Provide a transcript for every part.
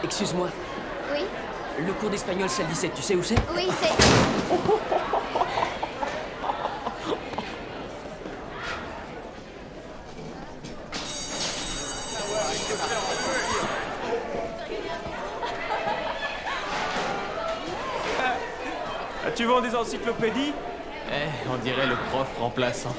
Excuse-moi, Oui? le cours d'espagnol salle 17, tu sais où c'est? Oui, c'est... Tu vends des encyclopédies? On dirait le prof remplaçant.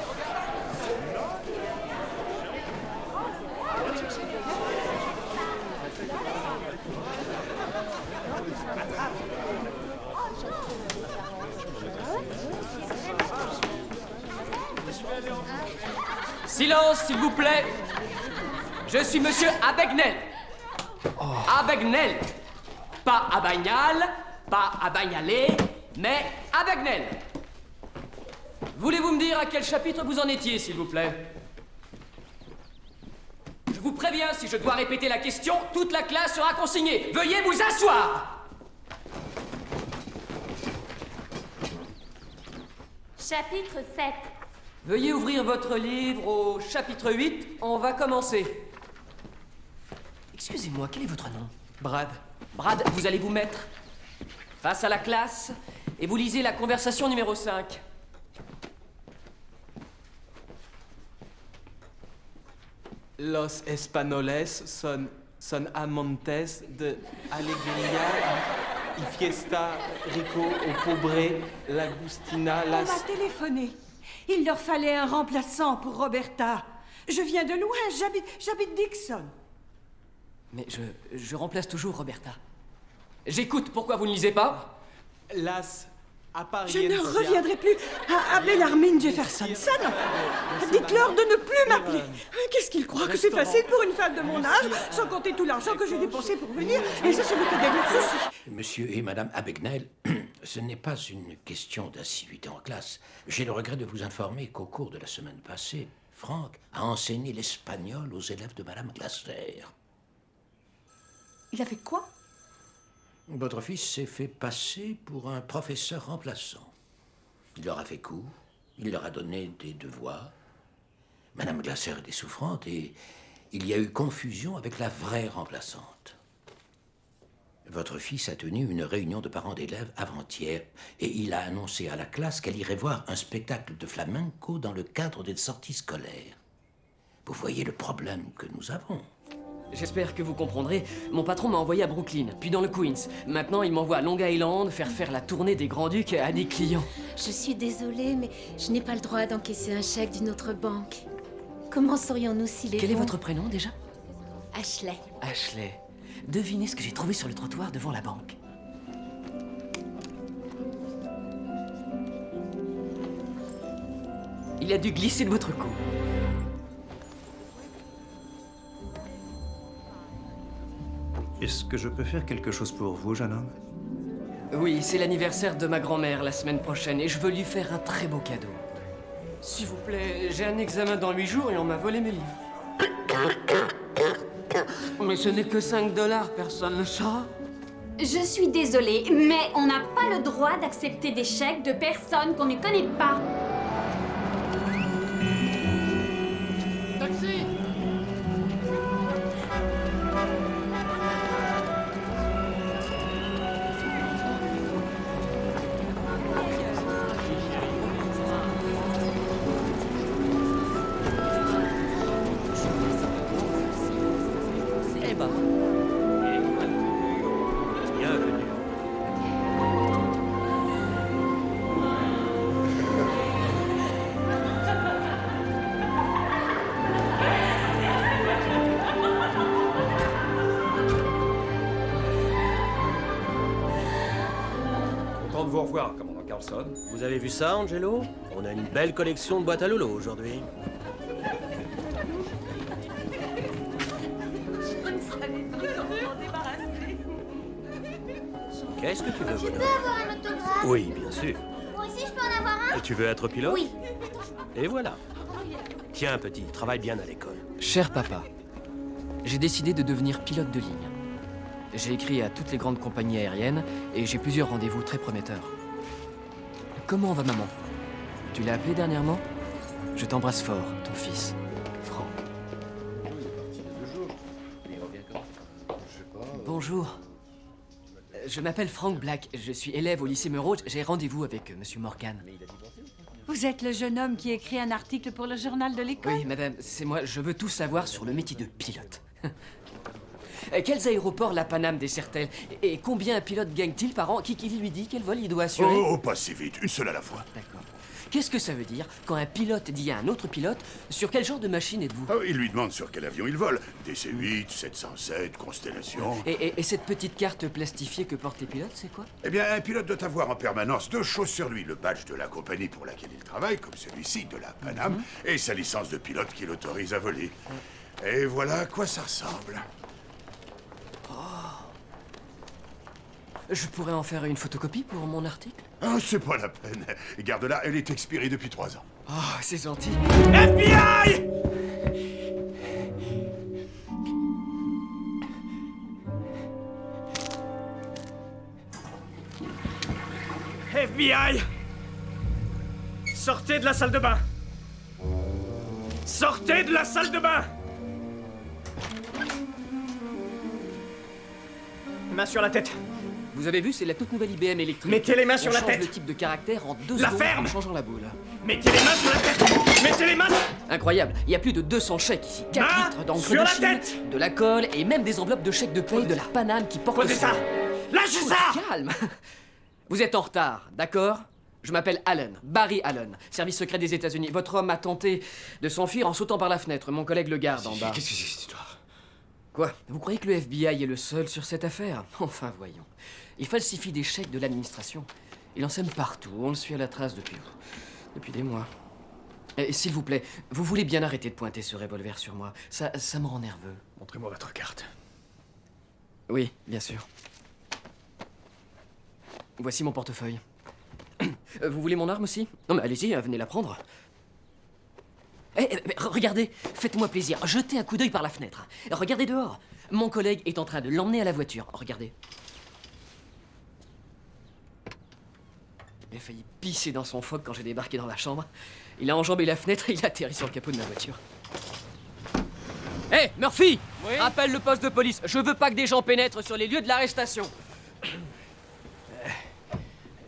Silence, s'il vous plaît. Je suis monsieur Abagnel. Abagnel. Pas Abagnal, pas Abagnalé, mais Abagnel. Voulez-vous me dire à quel chapitre vous en étiez, s'il vous plaît? Je vous préviens, si je dois répéter la question, toute la classe sera consignée. Veuillez vous asseoir. Chapitre 7. Veuillez ouvrir votre livre au chapitre 8. On va commencer. Excusez-moi, quel est votre nom? Brad. Brad, vous allez vous mettre face à la classe et vous lisez la conversation numéro 5. Los españoles son amantes de alegría y fiesta rico o pobre l'agustina On las... m'a téléphoné. Il leur fallait un remplaçant pour Roberta. Je viens de loin, j'habite Dixon. Mais je remplace toujours Roberta. J'écoute, pourquoi vous ne lisez pas? Las Je apariencias... ne reviendrai plus à Bellarmine Jefferson. Ça, non. Dites-leur de ne plus m'appeler. Qu'est-ce qu'ils croient que c'est facile pour une femme de mon âge, sans compter tout l'argent que j'ai dépensé pour venir. Et ça, c'est le cas de souci. Monsieur et Madame Abagnel, ce n'est pas une question d'assiduité en classe. J'ai le regret de vous informer qu'au cours de la semaine passée, Franck a enseigné l'espagnol aux élèves de Madame Glaser. Il a fait quoi? Votre fils s'est fait passer pour un professeur remplaçant. Il leur a fait cours, il leur a donné des devoirs. Madame Glaser était souffrante et il y a eu confusion avec la vraie remplaçante. Votre fils a tenu une réunion de parents d'élèves avant-hier et il a annoncé à la classe qu'elle irait voir un spectacle de flamenco dans le cadre des sorties scolaires. Vous voyez le problème que nous avons. J'espère que vous comprendrez. Mon patron m'a envoyé à Brooklyn, puis dans le Queens. Maintenant, il m'envoie à Long Island faire la tournée des Grands-Ducs à des clients. Je suis désolée, mais je n'ai pas le droit d'encaisser un chèque d'une autre banque. Comment saurions-nous s'il est Quel est bon? votre prénom déjà? Ashley. Ashley. Devinez ce que j'ai trouvé sur le trottoir devant la banque. Il a dû glisser de votre cou. Est-ce que je peux faire quelque chose pour vous, jeune homme? Oui, c'est l'anniversaire de ma grand-mère la semaine prochaine et je veux lui faire un très beau cadeau. S'il vous plaît, j'ai un examen dans 8 jours et on m'a volé mes livres. Mais ce n'est que 5 $, personne ne saura. Je suis désolée, mais on n'a pas le droit d'accepter des chèques de personnes qu'on ne connaît pas. Taxi! Eh ben. Bienvenue. Content de vous revoir, commandant Carlson. Vous avez vu ça, Angelo? On a une belle collection de boîtes à lolo aujourd'hui. Qu'est-ce que tu veux, Je peux bonhomme? avoir un autographe? Oui, bien sûr. Moi aussi, je peux en avoir un? Et tu veux être pilote? Oui. Et voilà. Tiens, petit, travaille bien à l'école. Cher papa, j'ai décidé de devenir pilote de ligne. J'ai écrit à toutes les grandes compagnies aériennes et j'ai plusieurs rendez-vous très prometteurs. Comment va maman? Tu l'as appelée dernièrement? Je t'embrasse fort, ton fils, Franck. Bonjour. bonjour. Je m'appelle Frank Black. Je suis élève au lycée Melrose. J'ai rendez-vous avec Monsieur Morgan. Vous êtes le jeune homme qui écrit un article pour le journal de l'école? Oui, madame, c'est moi. Je veux tout savoir sur le métier de pilote. Quels aéroports la Paname dessert-elle? Et combien un pilote gagne-t-il par an? Qui lui dit quel vol il doit assurer? Oh, pas si vite, une seule à la fois. D'accord. Qu'est-ce que ça veut dire quand un pilote dit à un autre pilote sur quel genre de machine êtes-vous? Oh, il lui demande sur quel avion il vole. DC-8, 707, Constellation. Et cette petite carte plastifiée que portent les pilotes, c'est quoi? Eh bien, un pilote doit avoir en permanence deux choses sur lui. Le badge de la compagnie pour laquelle il travaille, comme celui-ci de la Paname, et sa licence de pilote qui l'autorise à voler. Et voilà à quoi ça ressemble. Je pourrais en faire une photocopie pour mon article? Ah, c'est pas la peine. Garde-la, elle est expirée depuis 3 ans. Oh, c'est gentil. FBI! FBI! Sortez de la salle de bain! Sortez de la salle de bain! Main sur la tête. Vous avez vu, c'est la toute nouvelle IBM électrique. Mettez les mains sur On la change tête. le type de caractère en 2 La secondes ferme. en changeant la boule. Mettez les mains sur la tête! Mettez les mains! Incroyable, il y a plus de 200 chèques ici. 4 Main litres d'encre sur de la Chine, tête. de la colle et même des enveloppes de chèques de paye de la Paname qui portent Posez son ça! nom. Lâchez Oh, ça! calme. Vous êtes en retard, d'accord? Je m'appelle Allen, Barry Allen, service secret des États-Unis. Votre homme a tenté de s'enfuir en sautant par la fenêtre. Mon collègue le garde en bas. Qu'est-ce que c'est cette histoire? Quoi? Vous croyez que le FBI est le seul sur cette affaire? Enfin, voyons. Il falsifie des chèques de l'administration. Il en sème partout. On le suit à la trace depuis des mois. Et s'il vous plaît, vous voulez bien arrêter de pointer ce revolver sur moi. Ça me rend nerveux. Montrez-moi votre carte. Oui, bien sûr. Voici mon portefeuille. Vous voulez mon arme aussi? Non, mais allez-y, venez la prendre. Regardez, faites-moi plaisir, jetez un coup d'œil par la fenêtre. Regardez dehors. Mon collègue est en train de l'emmener à la voiture. Regardez. Il a failli pisser dans son phoque quand j'ai débarqué dans la chambre. Il a enjambé la fenêtre et il a atterri sur le capot de ma voiture. Hé, Murphy! Oui? Appelle le poste de police. Je veux pas que des gens pénètrent sur les lieux de l'arrestation.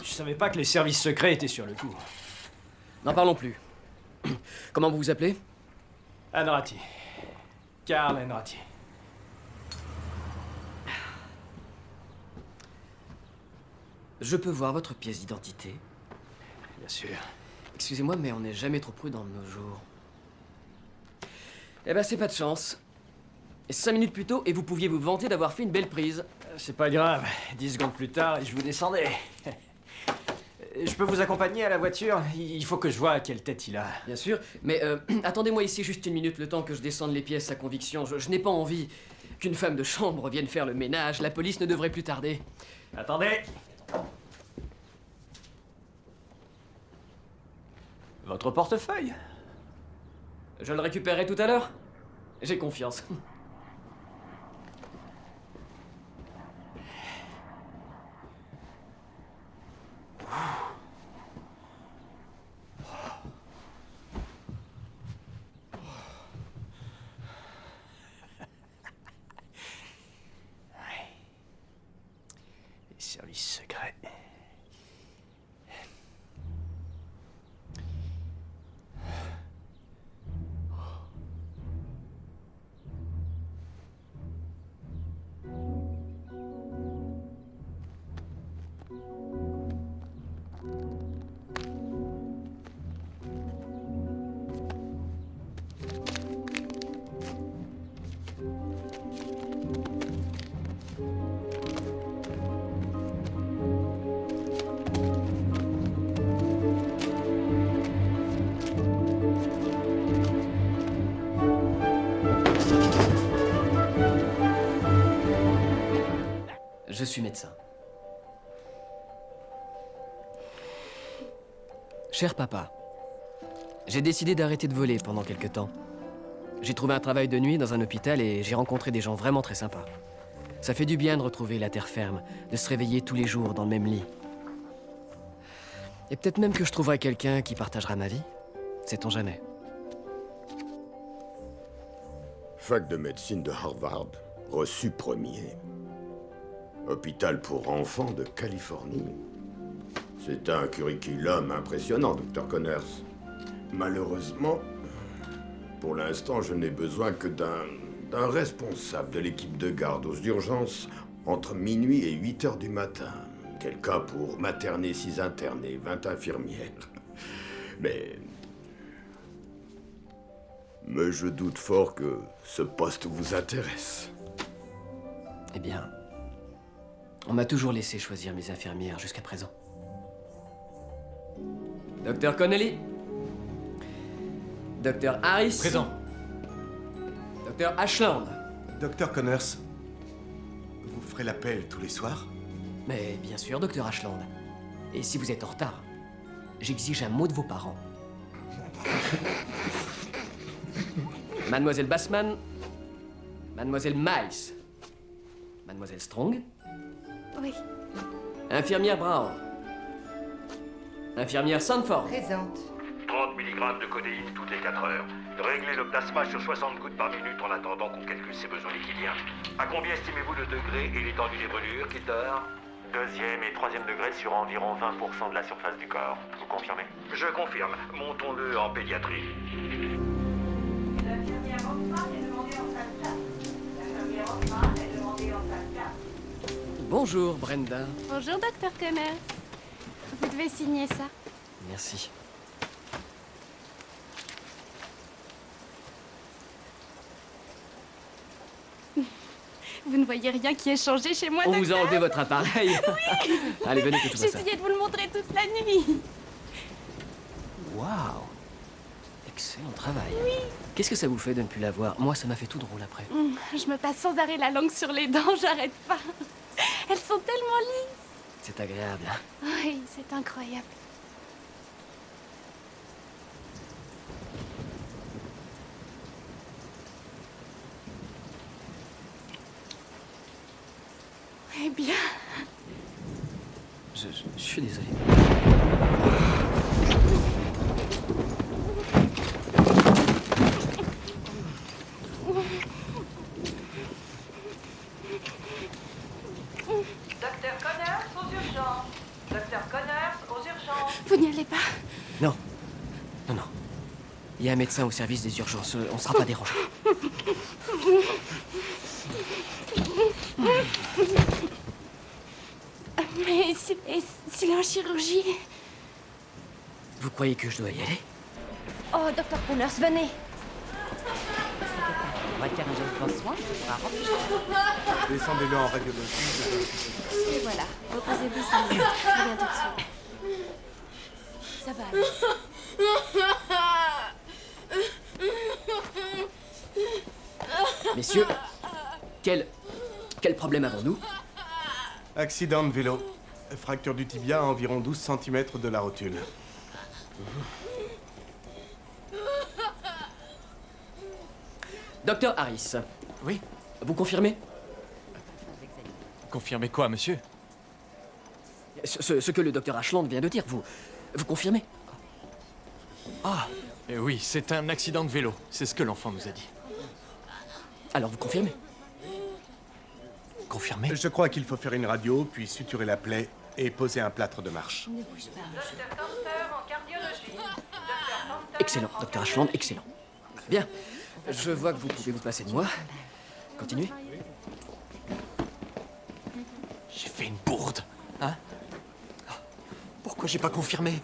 Je savais pas que les services secrets étaient sur le coup. N'en parlons plus. Comment vous vous appelez? Anrati. Karl Anrati. Je peux voir votre pièce d'identité? Bien sûr. Excusez-moi, mais on n'est jamais trop prudent de nos jours. Eh ben, c'est pas de chance. 5 minutes plus tôt, et vous pouviez vous vanter d'avoir fait une belle prise. C'est pas grave. 10 secondes plus tard, et je vous descendais. Je peux vous accompagner à la voiture? Il faut que je vois quelle tête il a. Bien sûr, mais attendez-moi ici juste une minute, le temps que je descende les pièces à conviction. Je n'ai pas envie qu'une femme de chambre vienne faire le ménage. La police ne devrait plus tarder. Attendez. Votre portefeuille? Je le récupérerai tout à l'heure. J'ai confiance. Les services secrets. Je suis médecin. Cher papa, j'ai décidé d'arrêter de voler pendant quelque temps. J'ai trouvé un travail de nuit dans un hôpital et j'ai rencontré des gens vraiment très sympas. Ça fait du bien de retrouver la terre ferme, de se réveiller tous les jours dans le même lit. Et peut-être même que je trouverai quelqu'un qui partagera ma vie. Sait-on jamais. Fac de médecine de Harvard, reçu premier. Hôpital pour enfants de Californie. C'est un curriculum impressionnant, Dr. Connors. Malheureusement, pour l'instant, je n'ai besoin que d'un responsable de l'équipe de garde aux urgences entre minuit et 8 heures du matin. Quelqu'un pour materner 6 internes et 20 infirmières. Mais je doute fort que ce poste vous intéresse. Eh bien, on m'a toujours laissé choisir mes infirmières jusqu'à présent. Docteur Connelly. Docteur Harris. Présent. Docteur Ashland. Docteur Connors, vous ferez l'appel tous les soirs? Mais bien sûr, docteur Ashland. Et si vous êtes en retard, j'exige un mot de vos parents. Mademoiselle Bassman. Mademoiselle Miles. Mademoiselle Strong. Oui. Infirmière Brown. Infirmière Sanford. Présente. 30 mg de codéine toutes les 4 heures. Réglez le plasma sur 60 gouttes par minute en attendant qu'on calcule ses besoins liquidiens. À combien estimez-vous le degré et l'étendue des brûlures, Kilter? 2e et 3e degré sur environ 20% de la surface du corps. Vous confirmez? Je confirme. Montons-le en pédiatrie. L'infirmière Hoffman est demandée en salle 4. L'infirmière Hoffman est demandée en salle 4. Bonjour, Brenda. Bonjour, docteur Connors. Vous devez signer ça. Merci. Vous ne voyez rien qui ait changé chez moi, On docteur? vous a enlevé votre appareil. Oui. Allez, venez que tout J'ai ça. essayé de vous le montrer toute la nuit. Waouh. Excellent travail. Oui. Qu'est-ce que ça vous fait de ne plus la voir? Moi, ça m'a fait tout drôle après. Je me passe sans arrêt la langue sur les dents, j'arrête pas. Elles sont tellement lisses. C'est agréable. Hein? Oui, c'est incroyable. Eh bien... Je suis désolé. Docteur Connors aux urgences. Docteur Connors aux urgences. Vous n'y allez pas? Non. Non, non. Il y a un médecin au service des urgences. On ne sera pas dérangé. Mais s'il est en chirurgie... Vous croyez que je dois y aller? Oh, docteur Connors, venez. Descendez-le en radiologie. Et voilà, reposez-vous 5 minutes. Je viens tout de suite. Ça va aller. Messieurs, quel problème avons-nous? Accident de vélo. Fracture du tibia à environ 12 cm de la rotule. Docteur Harris. Oui? Vous confirmez? Confirmez quoi, monsieur? Ce que le docteur Ashland vient de dire, vous confirmez? Ah, oui, c'est un accident de vélo. C'est ce que l'enfant nous a dit. Alors vous confirmez? Confirmé? Je crois qu'il faut faire une radio, puis suturer la plaie et poser un plâtre de marche. Ne bouge pas, monsieur. Docteur Cantor en cardiologie. Docteur Cantor... Excellent, docteur Ashland, excellent. Bien, je vois que vous pouvez vous passer de moi. Continuez. J'ai fait une bourde, hein? Pourquoi j'ai pas confirmé?